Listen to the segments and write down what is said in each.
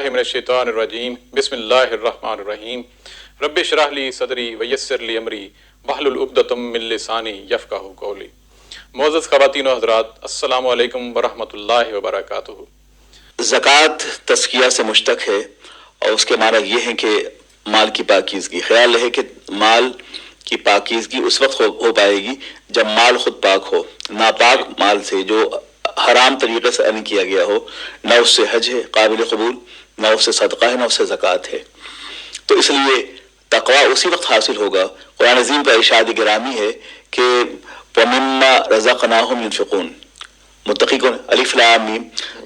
باللہ من الشیطان الرجیم بسم اللہ الرحمن الرحیم رب اشرح لی صدری ویسر لی امری واحلل عقدۃ من لسانی یفقہوا قولی۔ معزز خواتین و حضرات، السلام علیکم ورحمۃ اللہ وبرکاتہ۔ زکوٰۃ تزکیہ سے مشتق ہے اور اس کے معنی یہ ہیں کہ مال کی پاکیزگی۔ خیال رہے کہ مال کی پاکیزگی اس وقت ہو پائے گی جب مال خود پاک ہو۔ ناپاک مال سے جو حرام طریقے سے ارن کیا گیا ہو، نہ اس سے حج ہے قابل قبول، نہ اس سے صدقہ ہے، نہ اس سے زکوٰۃ ہے۔ تو اس لیے تقویٰ اسی وقت حاصل ہوگا۔ قرآن عظیم کا ارشاد گرامی ہے کہ وَمِمَّا رَزَقْنَاهُمْ يُنْفِقُونَ۔ متقی کون؟ الف لام میم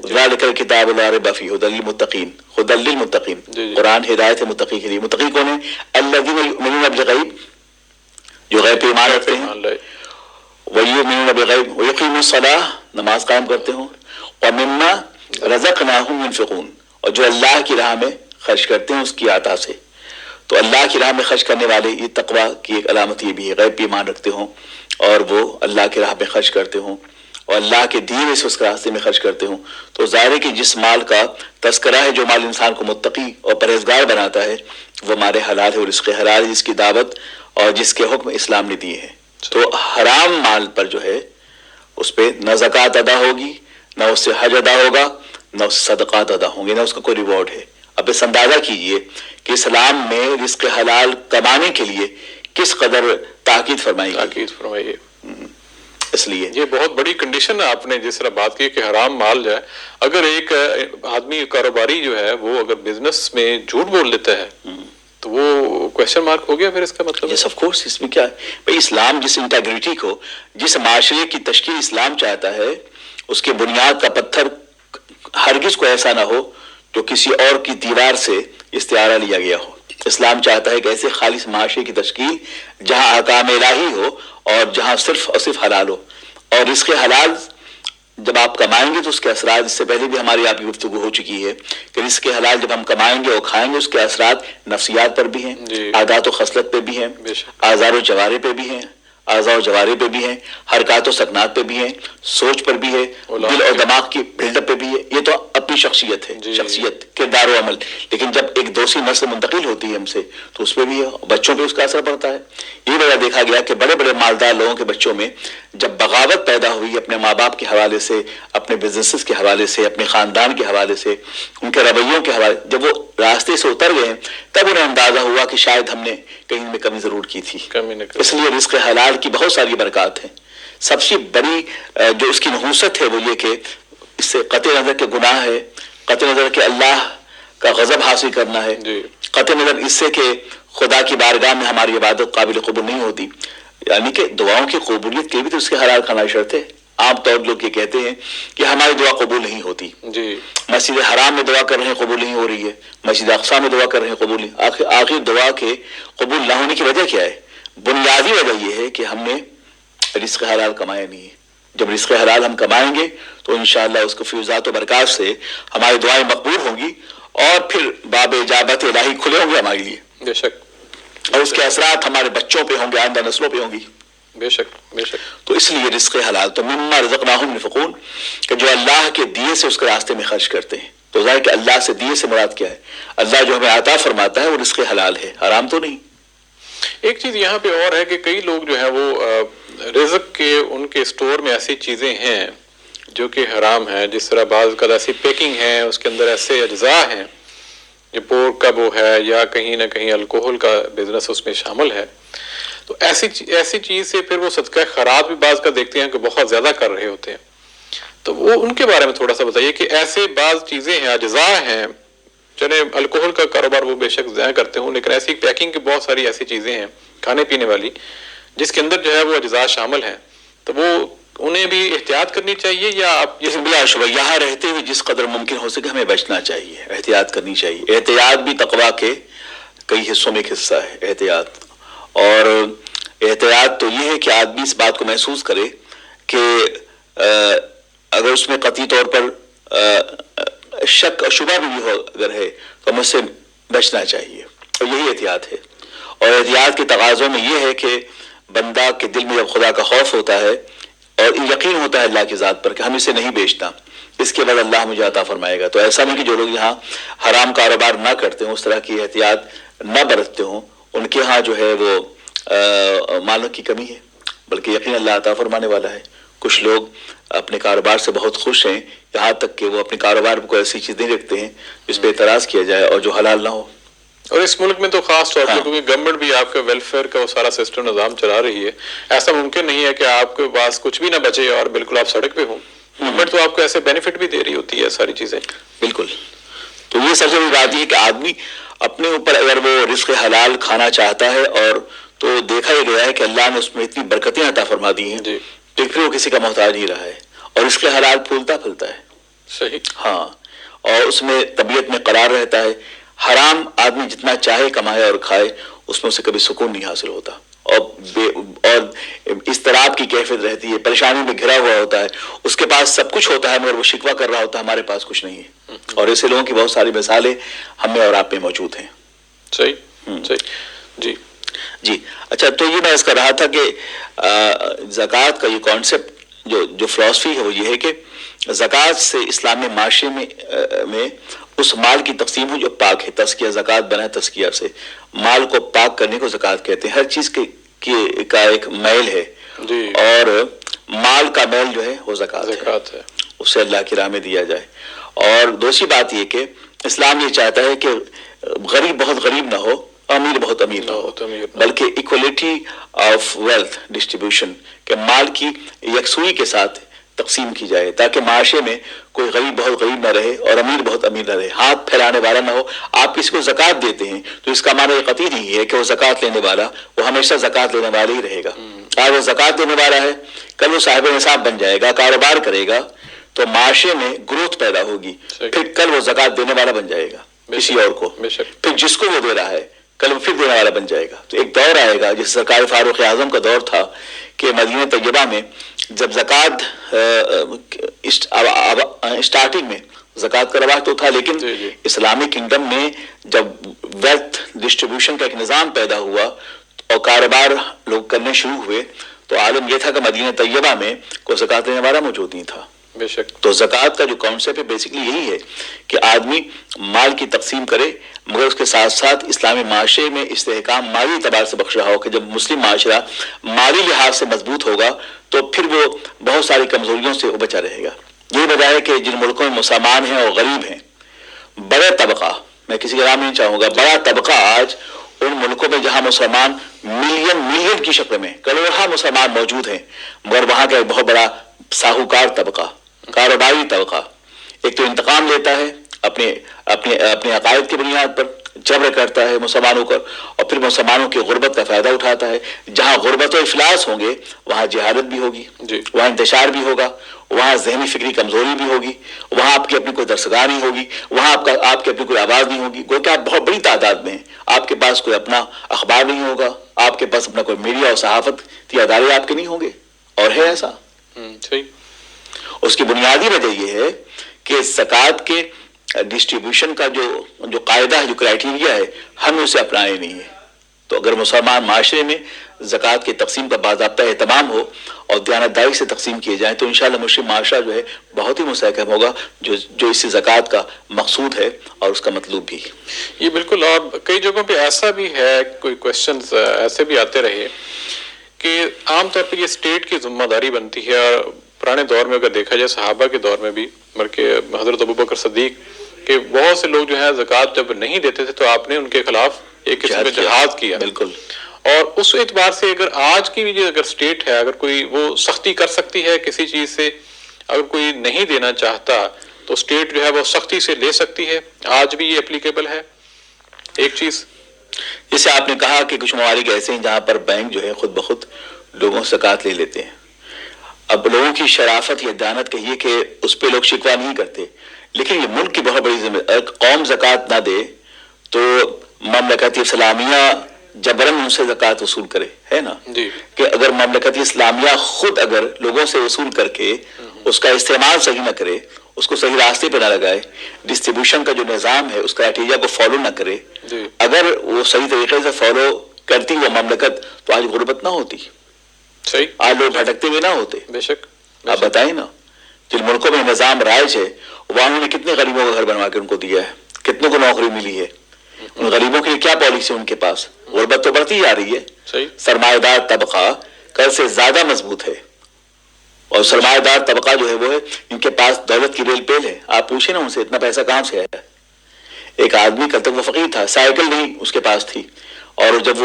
ذالک الکتاب لا ریب فیہ ھدی للمتقین، ھدی للمتقین۔ قرآن ہدایت ہے متقی کے لیے۔ متقی کون ہیں؟ الذین یؤمنون بالغیب، جو غیب پہ ایمان رکھتے ہیں، وَيُؤْمِنُونَ بِالْغَیْبِ وَيُقِیمُونَ الصَّلَاةَ، نماز قائم کرتے ہوں، وَمِمَّا رَزَقْنَاهُمْ يُنْفِقُونَ، اور جو اللہ کی راہ میں خرچ کرتے ہیں اس کی عطا سے۔ تو اللہ کی راہ میں خرچ کرنے والے، یہ تقویٰ کی ایک علامت یہ بھی ہے، غیب پہ ایمان رکھتے ہوں اور وہ اللہ کی راہ میں خرچ کرتے ہوں اور اللہ کے دیے سے اس کے راستے میں خرچ کرتے ہوں۔ تو ظاہر ہے کہ جس مال کا تذکرہ ہے، جو مال انسان کو متقی اور پرہیزگار بناتا ہے، وہ مال حلال ہے اور رزق حلال ہے، جس کی دعوت اور جس کے حکم اسلام نے دیے ہیں۔ تو حرام مال پر جو ہے اس پہ نہ زکوٰۃ ادا ہوگی، نہ اس سے حج ادا ہوگا، نہ اس سے صدقات ادا ہوں گے، نہ اس کا کوئی ریوارڈ ہے۔ اب اس اندازہ کیجئے کہ اسلام میں رزق حلال کمانے کے لیے کس قدر تاکید فرمائی گئی۔ اس لیے یہ بہت بڑی کنڈیشن آپ نے جس طرح بات کی کہ حرام مال جو ہے، اگر ایک آدمی کاروباری جو ہے وہ اگر بزنس میں جھوٹ بول لیتا ہے تو وہ کویشچن مارک ہو گیا پھر اس کا مطلب؟ یس آف کورس، اس میں کیا ہے بھائی، اسلام جس انٹیگریٹی کو، جس معاشرے کی تشکیل اسلام چاہتا ہے، اس کے بنیاد کا پتھر ہرگز کو ایسا نہ ہو جو کسی اور کی دیوار سے استعارہ لیا گیا ہو۔ اسلام چاہتا ہے کہ ایسے خالص معاشرے کی تشکیل جہاں احکام الہی ہو اور جہاں صرف اور صرف حلال ہو۔ اور رزق حلال جب آپ کمائیں گے تو اس کے اثرات، اس سے پہلے بھی ہماری آپ کی گفتگو ہو چکی ہے کہ رزق حلال جب ہم کمائیں گے اور کھائیں گے، اس کے اثرات نفسیات پر بھی ہیں، عادات و خصلت پہ بھی ہیں، اعضاء و جوارح پہ بھی ہیں، اعضاء و جوارح پہ بھی ہیں، حرکات و سکنات پہ بھی ہیں، سوچ پر بھی ہے، دل اور دماغ کی بلڈ اپ پہ بھی ہے۔ یہ تو اپنی شخصیت ہے، شخصیت، کردار و عمل۔ لیکن جب ایک دوسری نسل منتقل ہوتی ہے ہم سے تو اس پہ بھی ہے، بچوں پہ اس کا اثر پڑتا ہے۔ یہ وجہ دیکھا گیا کہ بڑے بڑے مالدار لوگوں کے بچوں میں جب بغاوت پیدا ہوئی اپنے ماں باپ کے حوالے سے، اپنے بزنسز کے حوالے سے، اپنے خاندان کے حوالے سے، ان کے رویوں کے حوالے، جب وہ راستے سے اتر گئے تب انہیں اندازہ ہوا کہ شاید ہم نے کہیں میں کمی ضرور کی تھی۔ اس لیے رزق حلال کی بہت ساری برکات ہیں۔ سب سے بڑی جو اس کی نحوست ہے وہ یہ کہ اس سے قطع نظر کے گناہ ہے، قطع نظر کے اللہ کا غضب حاصل کرنا ہے، قطع نظر اس سے کہ خدا کی بارگاہ میں ہماری عبادت قابل قبول نہیں ہوتی، یعنی کہ دعاؤں کی قبولیت کے بھی تو اس کے حلال کھانا شرط ہے۔ عام طور لوگ یہ کہتے ہیں کہ ہماری دعا قبول نہیں ہوتی، مسجد حرام میں دعا کر رہے ہیں قبول نہیں ہو رہی ہے، مسجد اقصی میں دعا کر رہے ہیں قبول نہیں۔ آخر دعا کے قبول نہ ہونے کی وجہ کیا ہے؟ بنیادی وجہ یہ ہے کہ ہم نے رزق حلال کمایا نہیں ہے۔ جب رزق حلال ہم کمائیں گے تو انشاءاللہ اس کو فیوزات و برکات سے ہماری دعائیں مقبول ہوں گی اور پھر باب اجابت الہی کھلے ہوں گے ہمارے لیے، بے شک، اور اس کے اثرات ہمارے بچوں پہ ہوں گے، آئندہ نسلوں پہ ہوں گی۔ بے شک بے شک۔ تو اس لیے رزق حلال تو مما رزقناہم ينفقون، کہ جو اللہ کے دیے سے اس کے راستے میں خرچ کرتے ہیں۔ تو ظاہر کہ اللہ سے دیے سے مراد کیا ہے؟ اللہ جو ہمیں عطا فرماتا ہے وہ رزق حلال ہے، حرام تو نہیں۔ ایک چیز یہاں پہ اور ہے کہ کئی لوگ جو ہیں وہ رزق کے ان کے اسٹور میں ایسی چیزیں ہیں جو کہ حرام ہیں، جس طرح بعض کا ایسی پیکنگ ہے، اس کے اندر ایسے اجزاء ہیں، یہ پورک کا وہ ہے یا کہیں نہ کہیں الکوہل کا بزنس اس میں شامل ہے۔ تو ایسی چیز سے پھر وہ صدقہ خیرات بھی بعض کا دیکھتے ہیں کہ بہت زیادہ کر رہے ہوتے ہیں۔ تو وہ ان کے بارے میں تھوڑا سا بتائیے کہ ایسے بعض چیزیں ہیں، اجزاء ہیں، چلے الکوہل کا کاروبار وہ بے شک ضائع کرتے ہوں، لیکن ایسی پیکنگ کی بہت ساری ایسی چیزیں ہیں کھانے پینے والی جس کے اندر جو ہے وہ اجزاء شامل ہیں، تو وہ انہیں بھی احتیاط کرنی چاہیے یا آپ جیسے بلا شبہ یہاں رہتے ہوئے جس قدر ممکن ہو سکے ہمیں بچنا چاہیے، احتیاط کرنی چاہیے۔ احتیاط بھی تقویٰ کے کئی حصوں میں ایک حصہ ہے احتیاط، اور احتیاط تو یہ ہے کہ آدمی اس بات کو محسوس کرے کہ اگر اس میں قطعی طور پر شک اور شبہ بھی ہو اگر ہے تو ہم اس سے بچنا چاہیے، اور یہی احتیاط ہے۔ اور احتیاط کے تقاضوں میں یہ ہے کہ بندہ کے دل میں جب خدا کا خوف ہوتا ہے اور یقین ہوتا ہے اللہ کی ذات پر کہ ہم اسے نہیں بیچنا، اس کے بعد اللہ مجھے عطا فرمائے گا. تو ایسا نہیں کہ جو لوگ یہاں حرام کاروبار نہ کرتے ہوں، اس طرح کی احتیاط نہ برتتے ہوں، ان کے ہاں جو ہے وہ مالوں کی کمی ہے، بلکہ یقین اللہ عطا فرمانے والا ہے. کچھ لوگ اپنے کاروبار سے بہت خوش ہیں، یہاں تک کہ وہ اپنے کاروبار کو ایسی چیزیں رکھتے ہیں جس پہ اعتراض کیا جائے اور جو حلال نہ ہو. اور اس ملک میں تو خاص طور پہ کیونکہ گورنمنٹ بھی آپ کا ویلفیئر کا وہ سارا سسٹم نظام چلا رہی ہے، ایسا ممکن نہیں ہے کہ آپ کے پاس کچھ بھی نہ بچے اور بالکل آپ سڑک پہ ہوں. گورنمنٹ تو آپ کو ایسے بینیفٹ بھی دے رہی ہوتی ہے ساری چیزیں. بالکل. تو یہ سب سے بڑی بات یہ ہے کہ آدمی اپنے اوپر اگر وہ رزق حلال کھانا چاہتا ہے، اور تو دیکھا ہی گیا ہے کہ اللہ نے اس میں اتنی برکتیں عطا فرما دی ہیں جی تو پھر وہ کسی کا محتاج نہیں رہا ہے، اور رزق حلال پھولتا پھلتا ہے. صحیح. ہاں، اور اس میں طبیعت میں قرار رہتا ہے. حرام آدمی جتنا چاہے کمائے اور کھائے، اس میں اسے کبھی سکون نہیں حاصل ہوتا، اور اضطراب کی کیفیت رہتی ہے، پریشانی میں گھرا ہوا ہوتا ہے. اس کے پاس سب کچھ ہوتا ہے مگر وہ شکوہ کر رہا ہوتا ہے ہمارے پاس کچھ نہیں ہے. اور ایسے لوگوں کی بہت ساری مثالیں ہم میں اور آپ میں موجود ہیں. صحیح صحیح. جی اچھا، تو یہ میں اس کر رہا تھا کہ زکوٰۃ کا یہ کانسیپٹ جو فلسفی ہے وہ یہ ہے کہ زکوٰۃ سے اسلامی معاشرے میں اس مال کی تقسیم ہو جو پاک ہے. تزکیہ زکوٰۃ بنا تزکیہ سے مال کو پاک کرنے کو زکوٰۃ کہتے ہیں. ہر چیز کا ایک میل ہے، اور مال کا میل جو ہے وہ زکوٰۃ ہے، اسے اللہ کی راہ میں دیا جائے. اور دوسری بات یہ کہ اسلام یہ چاہتا ہے کہ غریب بہت غریب نہ ہو، امیر بہت امیر نہ ہو، بلکہ ایکولیٹی آف ویلتھ ڈسٹریبیوشن، کہ مال کی یکسوئی کے ساتھ تقسیم کی جائے تاکہ معاشرے میں کوئی غریب بہت غریب نہ رہے اور امیر بہت امیر نہ رہے، ہاتھ پھیلانے والا نہ ہو. آپ کسی کو زکوٰۃ دیتے ہیں تو اس کا معنی یہ قطعی نہیں ہے کہ وہ زکوٰۃ لینے والا وہ ہمیشہ زکوٰۃ لینے والا ہی رہے گا. آج وہ زکوٰۃ دینے والا ہے، کل وہ صاحب نصاب بن جائے گا، کاروبار کرے گا تو معاشرے میں گروتھ پیدا ہوگی، پھر کل وہ زکوٰۃ دینے والا بن جائے گا کسی اور کو، پھر جس کو وہ دے رہا ہے کل وہ پھر دینے والا بن جائے گا. تو ایک دور آئے گا جس سرکار فاروق اعظم کا دور تھا کہ مدینہ طیبہ میں جب زکوٰۃ اسٹارٹنگ میں زکوٰۃ کا رواج تو تھا، لیکن اسلامی کنگڈم میں جب ویلتھ ڈسٹریبیوشن کا ایک نظام پیدا ہوا اور کاروبار لوگ کرنے شروع ہوئے تو عالم یہ تھا کہ مدینہ طیبہ میں کوئی زکوٰۃ لینے والا موجود نہیں تھا. بے شک. تو زکوٰۃ کا جو کانسیپٹ ہے بیسکلی یہی ہے کہ آدمی مال کی تقسیم کرے، مگر اس کے ساتھ ساتھ اسلامی معاشرے میں استحکام مالی اعتبار سے بخش رہا ہو کہ جب مسلم معاشرہ مالی لحاظ سے مضبوط ہوگا تو پھر وہ بہت ساری کمزوریوں سے بچا رہے گا. یہ وجہ ہے کہ جن ملکوں میں مسلمان ہیں اور غریب ہیں، بڑے طبقہ، میں کسی کا نام نہیں چاہوں گا، بڑا طبقہ آج ان ملکوں میں جہاں مسلمان ملین کی شکل میں کروڑہ مسلمان موجود ہیں، مگر وہاں کا ایک بہت بڑا ساہوکار طبقہ، کاروباری طبقہ، ایک تو انتقام لیتا ہے اپنے عقائد کی بنیاد پر، جبر کرتا ہے مسلمانوں پر، اور پھر مسلمانوں کی غربت کا فائدہ اٹھاتا ہے. جہاں غربت و افلاس ہوں گے وہاں جہالت بھی ہوگی، وہاں انتشار بھی ہوگا، وہاں ذہنی فکری کمزوری بھی ہوگی، وہاں آپ کی اپنی کوئی درسگاہ نہیں ہوگی، وہاں آپ کی اپنی کوئی آواز نہیں ہوگی. گویا کہ آپ بہت بڑی تعداد میں ہیں، آپ کے پاس کوئی اپنا اخبار نہیں ہوگا، آپ کے پاس اپنا کوئی میڈیا اور صحافت کی ادارے آپ کے نہیں ہوں گے. اور ہے ایسا. اس کی بنیادی وجہ یہ ہے کہ زکوٰۃ کے ڈسٹریبیوشن کا جو قاعدہ ہے، جو کرائیٹیریا ہے، ہم اسے اپنائے نہیں ہیں. تو اگر مسلمان معاشرے میں زکوٰۃ کی تقسیم کا باضابطہ اہتمام ہو اور دیانتداری سے تقسیم کیے جائیں تو انشاءاللہ مسلم معاشرہ جو ہے بہت ہی مستحکم ہوگا، جو اس سے زکوٰۃ کا مقصود ہے اور اس کا مطلوب بھی. یہ بالکل. اور کئی جگہوں پہ ایسا بھی ہے، کوئی کوشچنز ایسے بھی آتے رہے کہ عام طور پہ یہ اسٹیٹ کی ذمہ داری بنتی ہے. اور پرانے دور میں اگر دیکھا جائے، صحابہ کے دور میں بھی، بلکہ حضرت ابوبکر صدیق کہ بہت سے لوگ جو ہے زکوٰۃ جب نہیں دیتے تھے تو آپ نے ان کے خلاف ایک قسم کا جہاد کیا. بالکل. اور اس اعتبار سے اگر آج کی بھی اگر اسٹیٹ ہے، اگر کوئی وہ سختی کر سکتی ہے کسی چیز سے، اگر کوئی نہیں دینا چاہتا تو اسٹیٹ جو ہے وہ سختی سے لے سکتی ہے. آج بھی یہ اپلیکیبل ہے. ایک چیز جیسے آپ نے کہا کہ کچھ ممالک ایسے ہیں جہاں پر بینک جو ہے خود بخود لوگوں سے زکوٰۃ لے لیتے ہیں. اب لوگوں کی شرافت یا دیانت کہیے کہ اس پہ لوگ شکوہ نہیں کرتے، لیکن یہ ملک کی بہت بڑی ذمہ داری. قوم زکوٰۃ نہ دے تو مملکت اسلامیہ جبراً ان سے زکوٰۃ وصول کرے، ہے نا جی. کہ اگر مملکت اسلامیہ خود اگر لوگوں سے وصول کر کے اس کا استعمال صحیح نہ کرے، اس کو صحیح راستے پہ نہ لگائے، ڈسٹریبیوشن کا جو نظام ہے اس کرائیٹیریا کو فالو نہ کرے جی. اگر وہ صحیح طریقے سے فالو کرتی وہ مملکت تو آج غربت نہ ہوتی، صحیح، آج لوگ بھٹکتے ہوئے نہ ہوتے. بے شک. آپ بتائیں نا جن ملکوں میں نظام رائج ہے وہاں انہوں نے کتنے غریبوں کا گھر بنوا کے ان کو دیا ہے, کتنوں کو نوکری ملی ہے, ان غریبوں کے لیے کیا پالیسی ان کے پاس. غربت تو بڑھتی جا رہی ہے, صحیح. سرمایہ دار طبقہ کل سے زیادہ مضبوط ہے, اور سرمایہ دار طبقہ جو ہے وہ ہے ان کے پاس دولت کی ریل پیل ہے. آپ پوچھیں نا ان سے اتنا پیسہ کہاں سے آیا. ایک آدمی کل تک وہ فقیر تھا, سائیکل نہیں اس کے پاس تھی, اور جب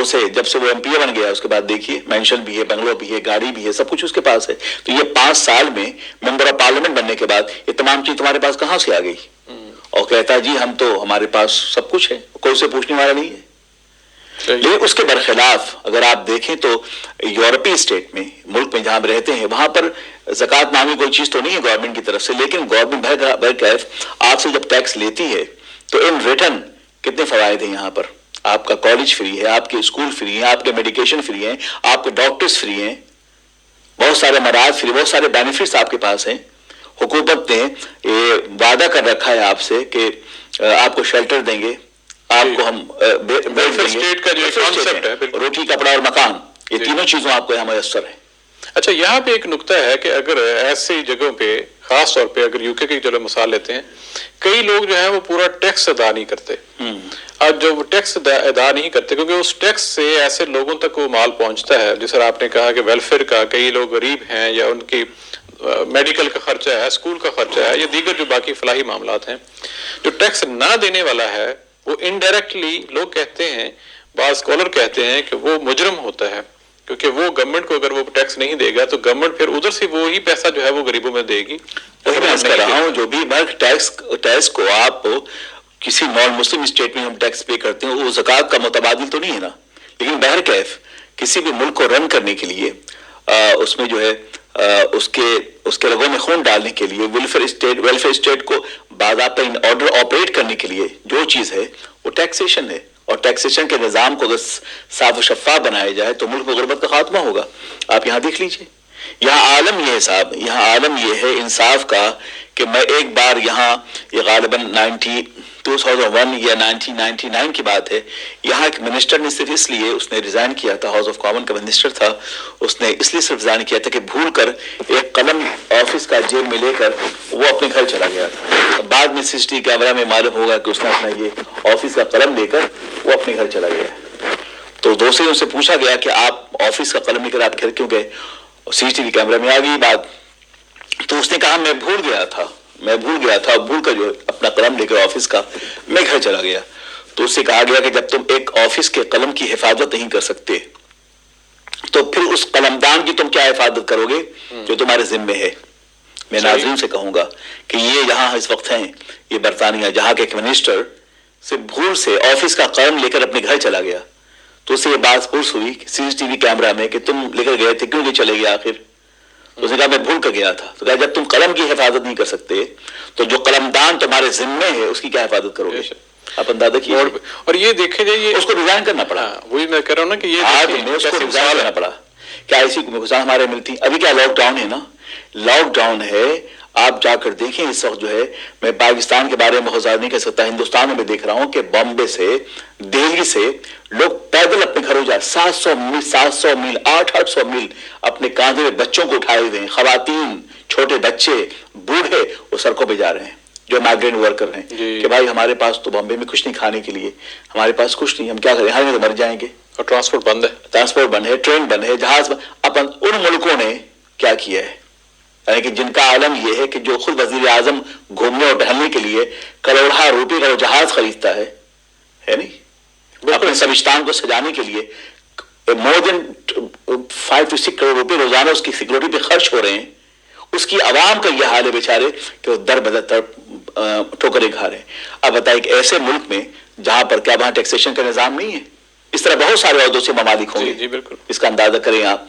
سے وہ ایم پی اے بن گیا اس کے بعد دیکھیے مینشن بھی ہے, بنگلو بھی ہے, گاڑی بھی ہے, سب کچھ اس کے پاس ہے. تو یہ 5 سال میں ممبر آف پارلیمنٹ بننے کے بعد یہ تمام چیز تمہارے پاس کہاں سے آ گئی, اور کہتا ہے جی ہم تو ہمارے پاس سب کچھ ہے, کوئی سے پوچھنے والا نہیں ہے. لیکن اس کے برخلاف اگر آپ دیکھیں تو یورپی اسٹیٹ میں, ملک میں جہاں ہم رہتے ہیں, وہاں پر زکوٰۃ نامی کوئی چیز تو نہیں ہے گورنمنٹ کی طرف سے, لیکن گورنمنٹ بہرکیف آپ سے جب ٹیکس لیتی ہے تو ان ریٹرن کتنے فوائد ہیں. یہاں پر آپ کا کالج فری ہے, آپ کے اسکول فری ہیں, آپ کے میڈیکیشن فری ہیں, آپ کے ڈاکٹرز فری ہیں, بہت سارے مراحل فری, بہت سارے بینیفٹس آپ کے پاس ہیں. حکومت نے یہ وعدہ کر رکھا ہے آپ سے کہ آپ کو شیلٹر دیں گے, آپ کو ہم اسٹیٹ کا جو کانسیپٹ ہے, روٹی کپڑا اور مکان, یہ تینوں چیزوں آپ کو یہاں میسر ہیں. اچھا یہاں پہ ایک نقطہ ہے کہ اگر ایسی جگہوں پہ, خاص طور پہ اگر یو کے کی چلو مثال لیتے ہیں, کئی لوگ جو ہیں وہ پورا ٹیکس ادا نہیں کرتے. اب جو ٹیکس ادا نہیں کرتے کیونکہ اس ٹیکس سے ایسے لوگوں تک وہ مال پہنچتا ہے, جس طرح آپ نے کہا کہ ویلفیئر کا, کئی لوگ غریب ہیں یا ان کی میڈیکل کا خرچہ ہے, اسکول کا خرچہ ہے, یا دیگر جو باقی فلاحی معاملات ہیں, جو ٹیکس نہ دینے والا ہے وہ انڈائریکٹلی لوگ کہتے ہیں, بعض اسکالر کہتے ہیں کہ وہ مجرم ہوتا ہے, کیونکہ وہ گورنمنٹ کو اگر وہ ٹیکس نہیں دے گا تو گورنمنٹ پھر ادھر سے وہی پیسہ جو ہے وہ غریبوں میں دے گی. وہی میں کہہ رہا ہوں, جو بھی ٹیکس کو آپ کسی نان مسلم اسٹیٹ میں ہم ٹیکس پے کرتے ہیں وہ زکوٰۃ کا متبادل تو نہیں ہے نا, لیکن بہرکیف کسی بھی ملک کو رن کرنے کے لیے اس میں جو ہے اس کے رگوں میں خون ڈالنے کے لیے ویلفیئر اسٹیٹ کو باضابطہ آرڈر آپریٹ کرنے کے لیے جو چیز ہے وہ ٹیکسیشن ہے, اور ٹیکسیشن کے نظام کو اگر صاف و شفاف بنایا جائے تو ملک میں غربت کا خاتمہ ہوگا. آپ یہاں دیکھ لیجئے, یہاں عالم یہ ہے انصاف کا کہ میں ایک بار یہاں, یہ غالباً 2001 یا 1999 کی بات ہے, یہاں ایک منسٹر نے صرف اس لیے اس نے ریزائن کیا تھا, ہاؤس آف کامن کا منسٹر تھا, اس نے اس لیے صرف ریزائن کیا تھا کہ بھول کر ایک قلم آفس کا جیب میں لے کر وہ اپنے گھر چلا گیا تھا. بعد میں سی سی ٹی وی کیمرہ میں معلوم ہوگا کہ اس نے اپنا یہ آفس کا قلم لے کر وہ اپنے گھر چلا گیا. تو دوسرے سے پوچھا گیا کہ آپ آفس کا قلم لے کر آپ گھر کیوں گئے, سی سی ٹی وی کیمرہ میں آ گئی بات. تو اس نے کہا میں بھول گیا تھا, بھول کر جو اپنا قلم لے کر آفس کا میں گھر چلا گیا. تو اس سے کہا گیا کہ جب تم ایک آفس کے قلم کی حفاظت نہیں کر سکتے تو پھر اس قلمدان کی تم کیا حفاظت کرو گے جو تمہارے ذمے ہے. میں ناظرین سے کہوں گا کہ یہ یہاں اس وقت ہیں, یہ برطانیہ, جہاں کے ایک منسٹر سے بھول سے آفس کا قلم لے کر اپنے گھر چلا گیا. تو اس سے یہ بات پرس ہوئی سی سی ٹی وی کیمرہ میں کہ تم لے کر گئے تھے, کیوں لے چلے گئے آخر. تو اس نے کہا میں بھول کر گیا تھا. تو کہا جب تم قلم کی حفاظت نہیں کر سکتے تو جو قلمدان تمہارے ذمے ہے اس کی کیا حفاظت کرو گے. آپ اندازہ کیجیے. اور یہ دیکھیں جائیے اس کو ریزائن کرنا پڑا. وہی میں کہہ رہا ہوں نا کہ یہ اس کو ریزائن کرنا پڑا. کیا ایسی مثال ہمارے ملتی. ابھی کیا لاک ڈاؤن ہے نا, لاک ڈاؤن ہے, آپ جا کر دیکھیں اس وقت جو ہے, میں پاکستان کے بارے میں بہت زیادہ نہیں کہہ سکتا, ہندوستان میں دیکھ رہا ہوں کہ بامبے سے, دہلی سے لوگ پیدل اپنے گھروں جا 700 میل 800 میل اپنے کاندھے میں بچوں کو اٹھائے ہوئے ہیں, خواتین, چھوٹے بچے, بوڑھے, وہ سڑکوں پہ جا رہے ہیں جو مائیگرینٹ ورکر ہیں کہ بھائی ہمارے پاس تو بامبے میں کچھ نہیں کھانے کے لیے, ہمارے پاس کچھ نہیں, ہم کیا کریں, یہاں میں تو مر جائیں گے. اور ٹرانسپورٹ بند ہے, ٹرین بند ہے, جہاز بند. ان ملکوں نے کیا کیا ہے, یعنی کہ جن کا عالم یہ ہے کہ جو خود وزیر اعظم گھومنے اور ٹہلنے کے لیے کروڑوں روپے کا جہاز خریدتا ہے نہیں, اپنے سبستان کو سجانے کے لیے مور دین 5 to 6 کروڑ روپے روزانہ اس کی سیکورٹی پہ خرچ ہو رہے ہیں. اس کی عوام کا یہ حال ہے بیچارے کہ وہ در بدر ٹھوکریں کھا رہے ہیں. اب بتائیں کہ ایسے ملک میں جہاں پر کیا وہاں ٹیکسیشن کا نظام نہیں ہے, اس طرح بہت سارے عہدوں سے ممالک ہوں گے. جی بالکل, اس کا اندازہ کریں آپ.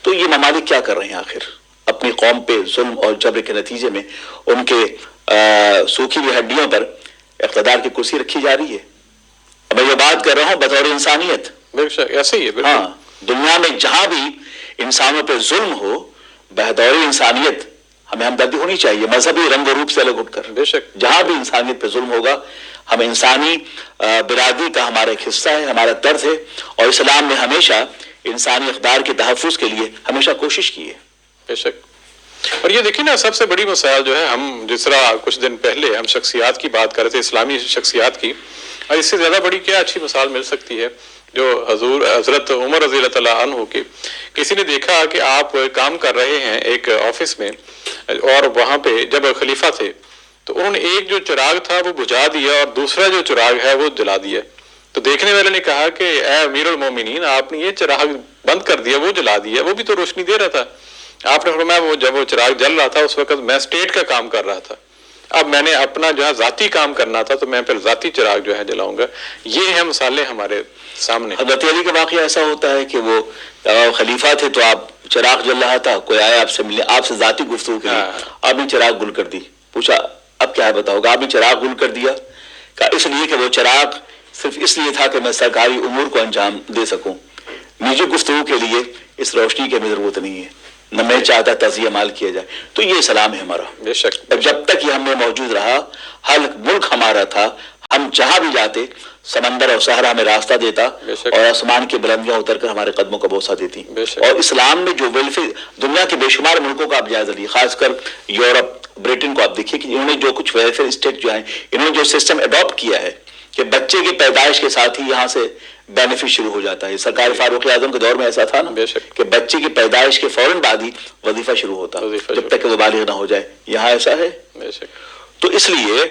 تو یہ ممالک کیا کر رہے ہیں آخر, اپنی قوم پہ ظلم اور جبر کے نتیجے میں ان کے سوکھی ہوئی ہڈیوں پر اقتدار کی کرسی رکھی جا رہی ہے. اب میں یہ بات کر رہا ہوں بطور انسانیت. ایسے ہی ہے. ہاں, دنیا میں جہاں بھی انسانوں پہ ظلم ہو, بطور انسانیت ہمیں ہمدردی ہونی چاہیے, مذہبی رنگ و روپ سے الگ اٹھ کر. بے شک, جہاں بھی انسانیت پہ ظلم ہوگا, ہم انسانی برادری کا ہمارا ایک حصہ ہے, ہمارا طرز ہے, اور اسلام نے ہمیشہ انسانی اقدار کے تحفظ کے لیے ہمیشہ کوشش کی ہے. بے شک. اور یہ دیکھیں نا سب سے بڑی مسائل جو ہے، ہم جس طرح کچھ دن پہلے ہم شخصیات کی بات کر رہے تھے، اسلامی شخصیات کی، اور اس سے زیادہ بڑی کیا اچھی مثال مل سکتی ہے جو حضرت عمر رضی اللہ تعالیٰ عنہ کے، کسی نے دیکھا کہ آپ کام کر رہے ہیں ایک آفس میں، اور وہاں پہ جب خلیفہ تھے تو انہوں نے ایک جو چراغ تھا وہ بجھا دیا اور دوسرا جو چراغ ہے وہ جلا دیا. تو دیکھنے والے نے کہا کہ اے امیر المومنین، آپ نے یہ چراغ بند کر دیا، وہ جلا دیا، وہ بھی تو روشنی دے رہا تھا. آپ نے فرمایا وہ جب وہ چراغ جل رہا تھا اس وقت میں اسٹیٹ کا کام کر رہا تھا، اب میں نے اپنا جو ہے ذاتی کام کرنا تھا تو میں پھر ذاتی چراغ جو ہے جلاؤں گا. یہ ہیں مثالیں ہمارے سامنے. حضرت علی کا واقعہ ایسا ہوتا ہے کہ وہ خلیفہ تھے تو آپ چراغ جل رہا تھا، کوئی آیا آپ سے ملے، آپ سے ذاتی گفتگو کے لیے، آپ نے چراغ گل کر دی. پوچھا اب کیا بتاؤ گا؟ آپ نے چراغ گل کر دیا. کہا اس لیے کہ وہ چراغ صرف اس لیے تھا کہ میں سرکاری امور کو انجام دے سکوں، نجی گفتگو کے لیے اس روشنی کی ہمیں ضرورت نہیں ہے، نہ میں چاہتا تزیہ مال کیا جائے. تو یہ اسلام ہے ہمارا. بے شک. اور جب تک یہ ہم میں موجود رہا، ہر ملک ہمارا تھا، ہم جہاں بھی جاتے سمندر اور صحرا ہمیں راستہ دیتا اور آسمان کی بلندیاں اتر کر ہمارے قدموں کا بوسہ دیتی. اور اسلام میں جو ویلفیئر، دنیا کے بے شمار ملکوں کا آپ جائزہ لیے، خاص کر یورپ، برٹن کو آپ دیکھیے کہ انہوں نے جو کچھ ویلفیئر اسٹیٹ جو ہیں، انہوں نے جو سسٹم اڈاپٹ کیا ہے کہ بچے کی پیدائش کے ساتھ ہی یہاں سے بینیفٹ شروع ہو جاتا ہے. سرکار فاروق اعظم کے دور میں ایسا تھا نا کہ بچے کی پیدائش کے فوراً بعد ہی وظیفہ شروع ہوتا جب تک کہ وہ بالغ نہ ہو جائے. یہاں ایسا ہے. تو اس لیے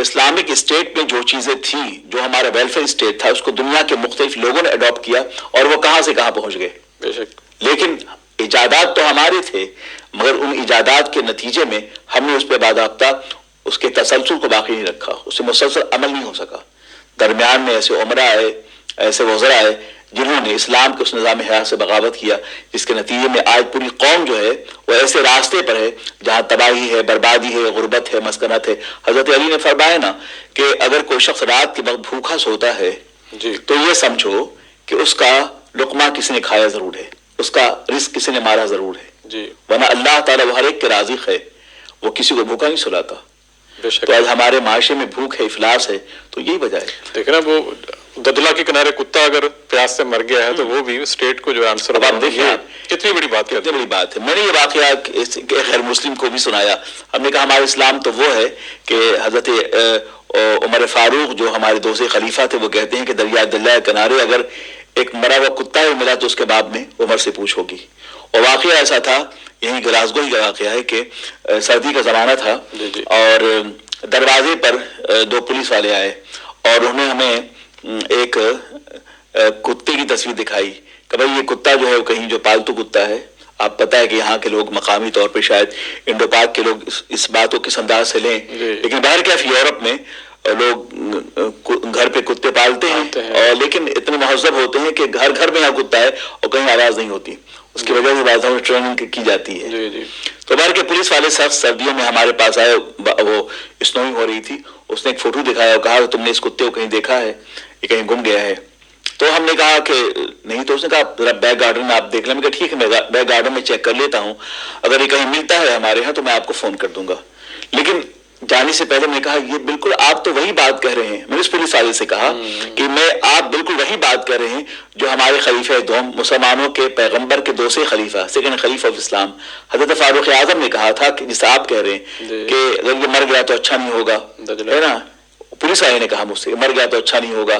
اسلامک اسٹیٹ میں جو چیزیں تھیں، جو ہمارا ویلفیئر اسٹیٹ تھا، اس کو دنیا کے مختلف لوگوں نے اڈاپٹ کیا اور وہ کہاں سے کہاں پہنچ گئے. لیکن ایجادات تو ہمارے تھے، مگر ان ایجادات کے نتیجے میں ہم نے اس پہ باضابطہ اس کے تسلسل کو باقی نہیں رکھا، اس سے مسلسل عمل نہیں ہو سکا. درمیان میں ایسے عمرہ آئے، ایسے وزراء آئے جنہوں نے اسلام کے اس نظام حیات سے بغاوت کیا، جس کے نتیجے میں آج پوری قوم جو ہے وہ ایسے راستے پر ہے جہاں تباہی ہے، بربادی ہے، غربت ہے، مسکنت ہے. حضرت علی نے فرمایا نا کہ اگر کوئی شخص رات کے وقت بھوکا سوتا ہے تو یہ سمجھو کہ اس کا لقمہ کسی نے کھایا ضرور ہے، اس کا رزق کسی نے مارا ضرور ہے. ورنہ اللہ تعالیٰ وہ ہر ایک کے رازق ہے، وہ کسی کو بھوکا نہیں سلاتا. تو آج ہمارے معاشرے میں بھوک ہے، افلاس ہے، تو یہی وجہ ہے. دیکھنا وہ دجلہ کے کنارے کتا اگر پیاس سے مر گیا ہے تو وہ بھی اسٹیٹ کو جو آنسر. اب آپ دیکھیں کتنی بڑی بات ہے، کتنی بڑی بات ہے. میں نے یہ واقعہ غیر مسلم کو بھی سنایا. ہم نے کہا ہمارا اسلام تو وہ ہے کہ حضرت عمر فاروق جو ہمارے دوسرے خلیفہ تھے، وہ کہتے ہیں کہ دریا دجلہ کے کنارے اگر ایک مرا ہوا کتا ہی ملا تو اس کے بعد میں عمر سے پوچھ ہوگی. اور واقعہ ایسا تھا، یہیں گلاسگو ہی کا واقعہ ہے کہ سردی کا زمانہ تھا اور دروازے پر دو پولیس والے آئے اور انہوں نے ہمیں ایک کتے کی تصویر دکھائی کہ بھائی یہ کتا جو ہے وہ کہیں جو پالتو کتا ہے. آپ پتہ ہے کہ یہاں کے لوگ مقامی طور پہ شاید انڈو پاک کے لوگ اس بات کو کس انداز سے لیں، لیکن بہرکیف یورپ میں لوگ گھر پہ کتے پالتے ہیں اور لیکن اتنے مہذب ہوتے ہیں کہ گھر گھر میں یہاں کتا ہے اور کہیں آواز نہیں ہوتی. اس کی وجہ سے بعض میں ٹریننگ کی جاتی ہے. تو بہر کے پولیس والے سخت سردیوں میں ہمارے پاس آئے، وہ اسنوئنگ ہو رہی تھی. اس نے ایک فوٹو دکھایا اور کہا تم نے اس کتے کو کہیں دیکھا ہے، یہ کہیں گم گیا ہے. تو ہم نے کہا کہ نہیں. تو اس نے کہا ذرا بیک گارڈن میں آپ دیکھ لیں. میں کہا ٹھیک ہے، میں بیک گارڈن میں چیک کر لیتا ہوں، اگر یہ کہیں ملتا ہے ہمارے یہاں تو میں آپ کو فون کر دوں گا. لیکن جانے سے پہلے میں نے کہا یہ بالکل آپ تو وہی بات کہہ رہے ہیں. میں نے اس پولیس والے سے کہا کہ آپ بالکل وہی بات کہہ رہے ہیں جو ہمارے خلیفہ دوم، مسلمانوں کے پیغمبر کے دوسرے خلیفہ، سیکنڈ خلیفہ آف اسلام حضرت فاروق اعظم نے کہا تھا کہ جسے آپ کہہ رہے ہیں کہ اگر یہ مر گیا تو اچھا نہیں ہوگا، ہے نا. پولیس والے نے کہا مجھ سے مر گیا تو اچھا نہیں ہوگا،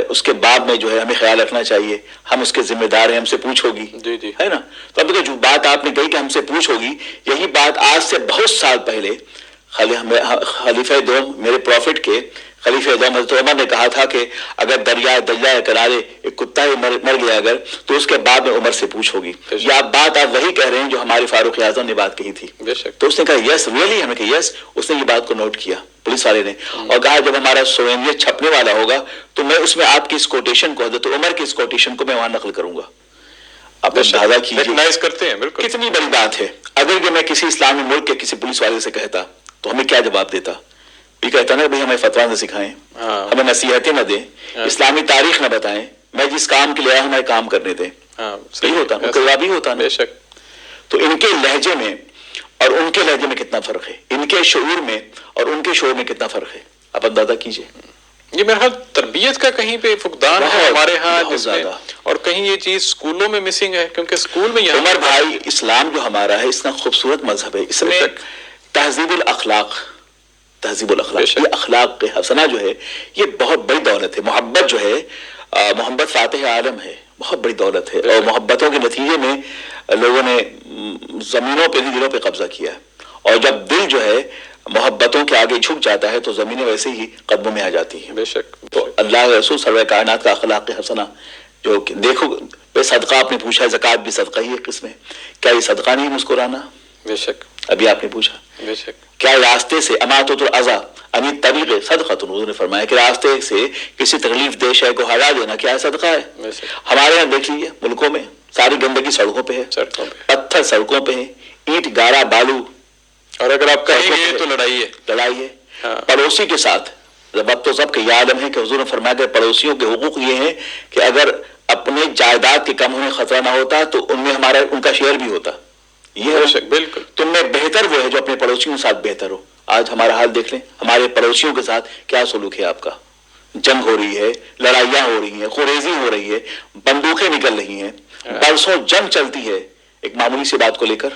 اس کے بعد میں جو ہے ہمیں خیال رکھنا چاہیے، ہم اس کے ذمہ دار ہیں، ہم سے پوچھ ہوگی، ہے نا. تو اب جو بات آپ نے کہی کہ ہم سے پوچھ ہوگی، یہی بات آج سے بہت سال پہلے خلیفہ دوم، میرے پروفٹ کے خلیفہ دوم حضرت عمر نے کہا تھا کہ اگر دریا دجلہ کنارے ایک کتا ہی مر گیا اگر تو اس کے بعد میں عمر سے پوچھ ہوگی. یہ آپ وہی کہہ رہے ہیں جو ہمارے فاروق اعظم نے بات کہی تھی. تو اس نے کہا یس ریئلی، ہمیں کہ یس. اس نے یہ بات کو نوٹ کیا پولیس والے نے اور کہا جب ہمارا سووینیر چھپنے والا ہوگا تو میں اس میں آپ کی اس کوٹیشن کو، حضرت عمر کی اس کوٹیشن کو میں وہاں نقل کروں گا. آپ اندازہ کیجیے کتنی بڑی بات ہے. اگر یہ میں کسی اسلامی ملک کے کسی پولیس والے سے کہتا تو ہمیں کیا جواب دیتا؟ یہ کہتا نا بھائی ہمیں فتویٰ نہ سکھائیں، ہمیں نصیحتیں نہ دیں، اسلامی تاریخ نہ بتائیں، میں جس کام کے لیے آیا ہمیں کام کرنے دیں. صحیح ہوتا، جواب ہی ہوتا. بے شک. تو ان کے لہجے میں اور ان کے لہجے میں کتنا فرق ہے، ان کے شعور میں اور ان کے شعور میں کتنا فرق ہے، آپ اندازہ کیجئے. یہ میرا خیال تربیت کا کہیں پہ فقدان ہے ہمارے ہاں بہت جس میں، زیادہ۔ اور کہیں یہ چیز اسکولوں میں مسنگ ہے، کیونکہ اسکول میں یہاں عمر بھائی اسلام جو ہمارا ہے اتنا خوبصورت مذہب ہے، اس میں تہذیب الاخلاق، تہذیب بے الاخلاق، شک۔ یہ اخلاق حسنہ جو ہے یہ بہت بڑی دولت ہے۔ محبت جو ہے محبت فاتح عالم ہے، بہت بڑی دولت ہے، اور محبتوں کے نتیجے میں لوگوں نے زمینوں پہ نہیں دلوں پہ قبضہ کیا ہے، اور جب دل جو ہے محبتوں کے آگے جھک جاتا ہے تو زمینیں ویسے ہی قدموں میں آ جاتی ہیں۔ بے شک، تو اللہ رسول سرور کائنات کا اخلاق حسنہ جو کہ دیکھو بے صدقہ، آپ نے پوچھا زکوٰۃ بھی صدقہ ہی ایک قسم ہے، کیا یہ صدقہ نہیں مسکرانا؟ بے شک، ابھی آپ نے پوچھا بے شک، کیا راستے سے اماطۃ الاذی عن طریق صدقہ، حضور نے فرمایا کہ راستے سے کسی تکلیف دہ شے کو ہٹا دینا کیا ہے؟ صدقہ ہے۔ بے شک، ہمارے یہاں دیکھ لیجیے ملکوں میں ساری گندگی سڑکوں پہ ہے، سڑکوں پہ، پتھر سڑکوں پہ ہے، اینٹ گارا بالو، اور اگر آپ کہیں گے تو لڑائی ہے۔ لڑائی ہے ہاں۔ پڑوسی کے ساتھ۔ ضبط و ضبط کا یہ عالم ہے کہ حضور نے فرمایا کہ پڑوسیوں کے حقوق یہ ہیں کہ اگر اپنے جائیداد کے کم ہونے خطرہ نہ ہوتا تو ان میں ہمارا ان کا شیئر بھی ہوتا۔ یہ بے ہے شک، بالکل، تم میں بہتر وہ ہے جو اپنے پڑوسیوں کے ساتھ بہتر ہو۔ آج ہمارا حال دیکھ لیں، ہمارے پڑوسیوں کے ساتھ کیا سلوک ہے آپ کا؟ جنگ ہو رہی ہے، لڑائیاں ہو رہی ہیں، خوریزی ہو رہی ہے، بندوقیں نکل رہی ہیں، برسوں جنگ چلتی ہے ایک معمولی سی بات کو لے کر۔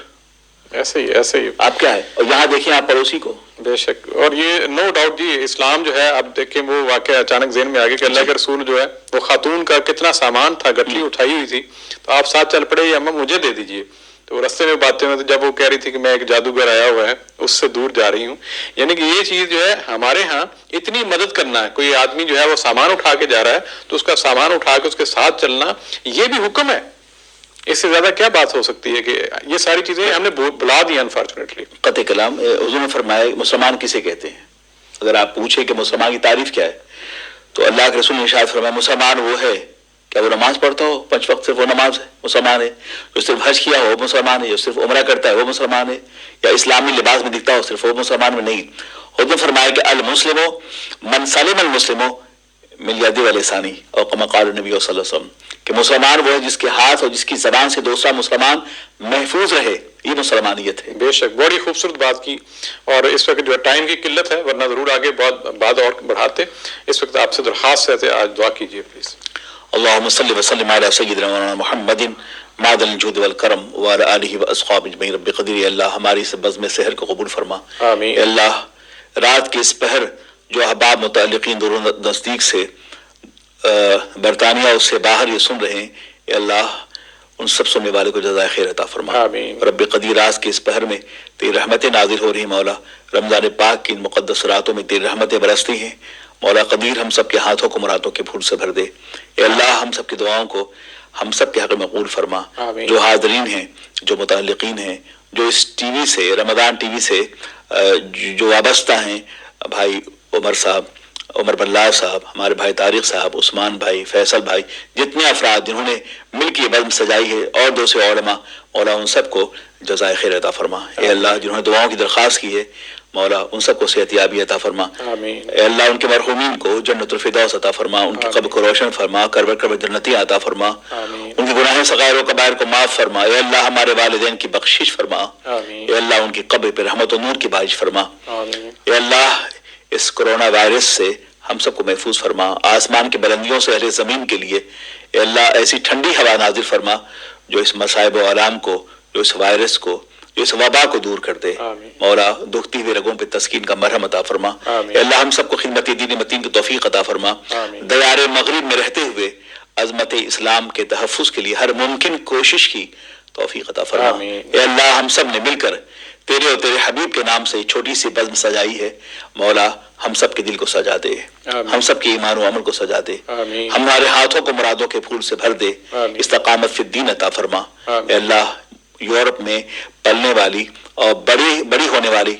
ایسے ہی، ایسے ہی، آپ کیا ہے؟ اور یہاں دیکھیں آپ پڑوسی کو۔ بے شک۔ اور یہ نو ڈاؤٹ جی اسلام جو ہے، اب دیکھیں وہ واقعہ اچانک ذہن میں آ گیا کہ اللہ کے رسول جو ہے وہ خاتون کا کتنا سامان تھا، گٹلی اٹھائی ہوئی تھی، تو آپ ساتھ چل پڑے، یہ اماں مجھے دے دیجئے۔ تو رستے میں باتیں میں جب وہ کہہ رہی تھی کہ میں ایک جادوگر آیا ہوا ہے اس سے دور جا رہی ہوں، یعنی کہ یہ چیز جو ہے ہمارے ہاں اتنی مدد کرنا ہے، کوئی آدمی جو ہے وہ سامان اٹھا کے جا رہا ہے تو اس کا سامان اٹھا کے اس کے ساتھ چلنا، یہ بھی حکم ہے۔ اس سے زیادہ کیا بات ہو سکتی ہے کہ یہ ساری چیزیں ہم نے بلا دی انفارچونیٹلی۔ قطع کلام۔ حضور نے فرمایا مسلمان کسے کہتے ہیں؟ اگر آپ پوچھیں کہ مسلمان کی تعریف کیا ہے تو اللہ کے رسول نے ارشاد فرمایا مسلمان وہ ہے، کیا وہ نماز پڑھتا ہو 5 وقت صرف وہ نماز ہے مسلمان ہے، جو صرف حج کیا ہو وہ مسلمان ہے، جو صرف عمرہ کرتا ہے وہ مسلمان ہے، یا اسلامی لباس میں دکھتا ہو صرف وہ مسلمان میں نہیں۔ حضور نے فرمایا کہ المسلم من سلم المسلم من ید و لسانی، اور کما قال النبی صلی اللہ علیہ وسلم کہ مسلمان وہ ہے جس کے ہاتھ اور جس کی زبان سے دوسرا مسلمان محفوظ رہے، یہ مسلمانیت ہے۔ بے شک، بڑی خوبصورت بات کی، اور اس وقت جو ہے ٹائم کی قلت ہے ورنہ ضرور آگے بہت بات اور بڑھاتے۔ اس وقت آپ سے درخواست ہے آج دعا کیجیے پلیز۔ اللهم صل وسلم على سيدنا مولانا محمد معدن الجود والکرم وعلى آلہ واصحابہ اجمعین۔ رب قدیر، اللہ ہماری اس بزم سحر کو قبول فرما۔ آمین۔ اے اللہ رات کے اس پہر جو احباب متعلقین دور و نزدیک سے برطانیہ اس سے باہر یہ سن رہے ہیں، اے اللہ ان سب سننے والے کو جزائے خیر عطا فرما۔ آمین۔ رب قدیر رات کے اس پہر میں تیری رحمتیں نازل ہو رہی ہیں مولا، رمضان پاک کی ان مقدس راتوں میں تیری رحمتیں برستی ہیں مولا قدیر، ہم سب کے ہاتھوں کو مرادوں کے پھول سے بھر دے۔ اے اللہ ہم سب کی دعاؤں کو ہم سب کے حق میں قبول فرما۔ آمین۔ جو حاضرین ہیں، جو متعلقین ہیں، جو اس ٹی وی سے رمضان ٹی وی سے جو وابستہ ہیں، بھائی عمر صاحب، عمر بلال صاحب، ہمارے بھائی طارق صاحب، عثمان بھائی، فیصل بھائی، جتنے افراد جنہوں نے مل کے بزم سجائی ہے، اور دوسرے علماء، مولا ان سب کو جزائے خیر عطا فرما۔ اے اللہ جنہوں نے دعاؤں کی درخواست کی ہے مولا ان سب کو صحت یابی عطا فرما۔ آمین۔ اے اللہ ان کے مرحومین کو جنت الفردوس عطا فرما، ان کی قبر کو روشن فرما، قبر قبر جنتی عطا فرما، آمین۔ ان کے گناہ صغائر و کبائر کو معاف فرما۔ اے اللہ ہمارے والدین کی بخشش فرما۔ آمین۔ اے اللہ ان کی قبر پہ رحمت و نور کی بارش فرما۔ آمین۔ اے اللہ اس کرونا وائرس سے ہم سب کو محفوظ فرما، آسمان کے بلندیوں سے اہل زمین کے لیے اے اللہ ایسی ٹھنڈی ہوا نازل فرما جو اس مصائب و آلام کو، جو اس وائرس کو، جو اس وبا کو دور کر دے۔ آمین۔ مولا دکھتی ہوئی رگوں پہ تسکین کا مرہم عطا فرما۔ آمین۔ اے اللہ ہم سب کو خدمت دین متین کی توفیق عطا فرما۔ آمین۔ دیار مغرب میں رہتے ہوئے عظمت اسلام کے تحفظ کے لیے ہر ممکن کوشش کی توفیق عطا فرما۔ آمین۔ اے اللہ ہم سب نے مل کر تیرے اور تیرے حبیب کے نام سے ایک چھوٹی سی بزم سجائی ہے، مولا ہم سب کے دل کو سجا دے، آمین۔ ہم سب کے ایمان و عمل کو سجا دے، آمین۔ ہمارے ہاتھوں کو مرادوں کے پھول سے بھر دے، آمین۔ استقامت فی الدین عطا فرما۔ آمین۔ اے اللہ یورپ میں پلنے والی اور بڑی ہونے والی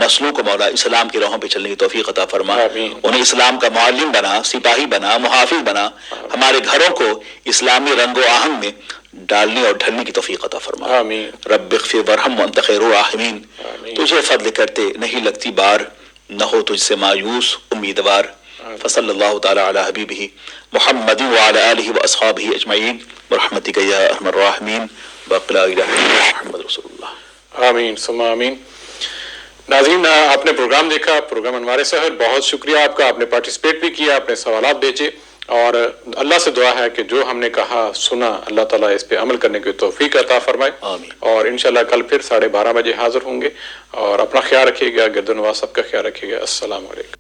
نسلوں کو مولا اسلام کی راہوں پہ چلنے کی توفیق عطا فرما، آمین۔ انہیں اسلام کا معلم بنا، سپاہی بنا، محافظ بنا، ہمارے گھروں کو اسلامی رنگ و آہنگ میں ڈالنے اور ڈھلنے کی توفیق عطا فرما۔ آمین۔ رب اغفر ورحم وانت خیر الراحمین۔ آمین۔ تجھے فضل کرتے نہیں لگتی بار، نہ ہو تجھ سے مایوس امیدوار۔ فصلی اللہ تعالی علی حبیبہ محمد وعلی آلہ واصحابہ اجمعین برحمتک یا ارحم الراحمین، باقی لا الہ الا اللہ محمد رسول اللہ۔ آمین ثم آمین۔ ناظرین آپ نے پروگرام دیکھا، پروگرام انوار سحر، بہت شکریہ آپ کا، آپ نے پارٹیسپیٹ بھی کیا، اپنے سوالات بھیجے، اور اللہ سے دعا ہے کہ جو ہم نے کہا سنا اللہ تعالیٰ اس پہ عمل کرنے کی توفیق عطا فرمائے، آمین۔ اور انشاءاللہ کل پھر 12:30 بجے حاضر ہوں گے، اور اپنا خیال رکھیے گا، گردن نواز سب کا خیال رکھیے گا۔ السلام علیکم۔